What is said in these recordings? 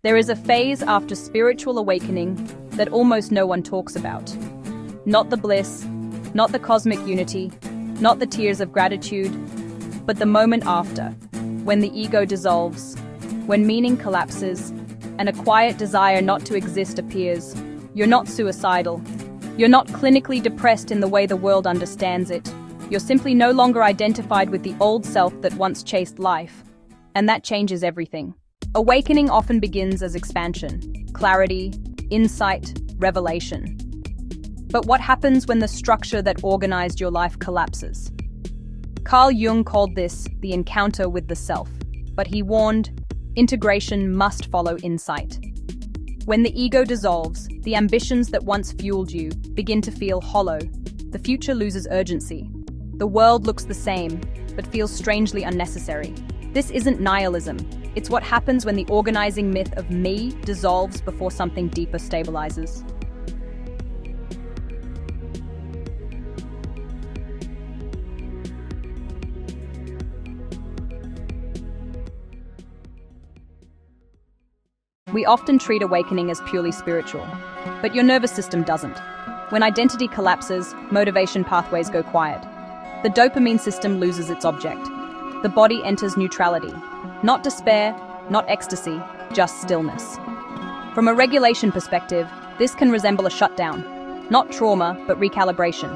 There is a phase after spiritual awakening that almost no one talks about. Not the bliss, not the cosmic unity, not the tears of gratitude, but the moment after, when the ego dissolves, when meaning collapses, and a quiet desire not to exist appears. You're not suicidal. You're not clinically depressed in the way the world understands it. You're simply no longer identified with the old self that once chased life. And that changes everything. Awakening often begins as expansion, clarity, insight, revelation. But what happens when the structure that organized your life collapses? Carl Jung called this the encounter with the self, but he warned, integration must follow insight. When the ego dissolves, the ambitions that once fueled you begin to feel hollow. The future loses urgency. The world looks the same, but feels strangely unnecessary. This isn't nihilism. It's what happens when the organizing myth of me dissolves before something deeper stabilizes. We often treat awakening as purely spiritual, but your nervous system doesn't. When identity collapses, motivation pathways go quiet. The dopamine system loses its object. The body enters neutrality. Not despair, not ecstasy, just stillness. From a regulation perspective, this can resemble a shutdown. Not trauma, but recalibration.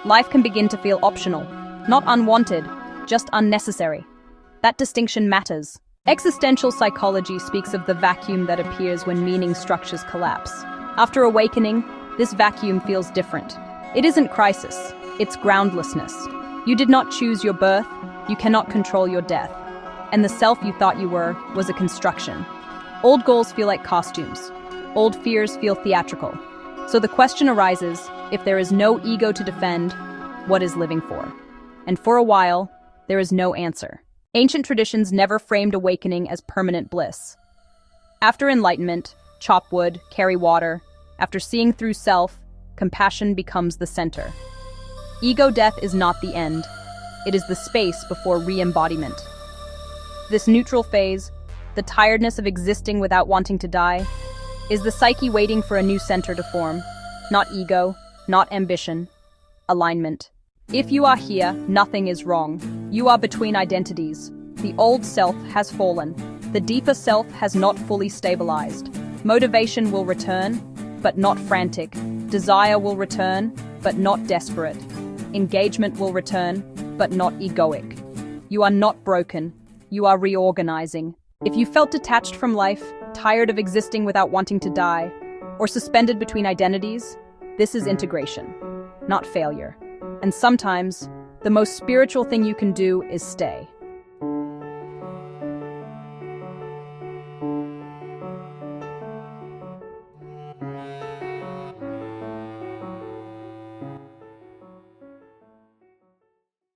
Life can begin to feel optional, not unwanted, just unnecessary. That distinction matters. Existential psychology speaks of the vacuum that appears when meaning structures collapse. After awakening, this vacuum feels different. It isn't crisis, it's groundlessness. You did not choose your birth, you cannot control your death. And the self you thought you were was a construction. Old goals feel like costumes. Old fears feel theatrical. So the question arises, if there is no ego to defend, what is living for? And for a while, there is no answer. Ancient traditions never framed awakening as permanent bliss. After enlightenment, chop wood, carry water. After seeing through self, compassion becomes the center. Ego death is not the end. It is the space before re-embodiment. This neutral phase, the tiredness of existing without wanting to die, is the psyche waiting for a new center to form. Not ego, not ambition, alignment. If you are here, nothing is wrong. You are between identities. The old self has fallen. The deeper self has not fully stabilized. Motivation will return, but not frantic. Desire will return, but not desperate. Engagement will return, but not egoic. You are not broken. You are reorganizing. If you felt detached from life, tired of existing without wanting to die, or suspended between identities, this is integration, not failure. And sometimes, the most spiritual thing you can do is stay.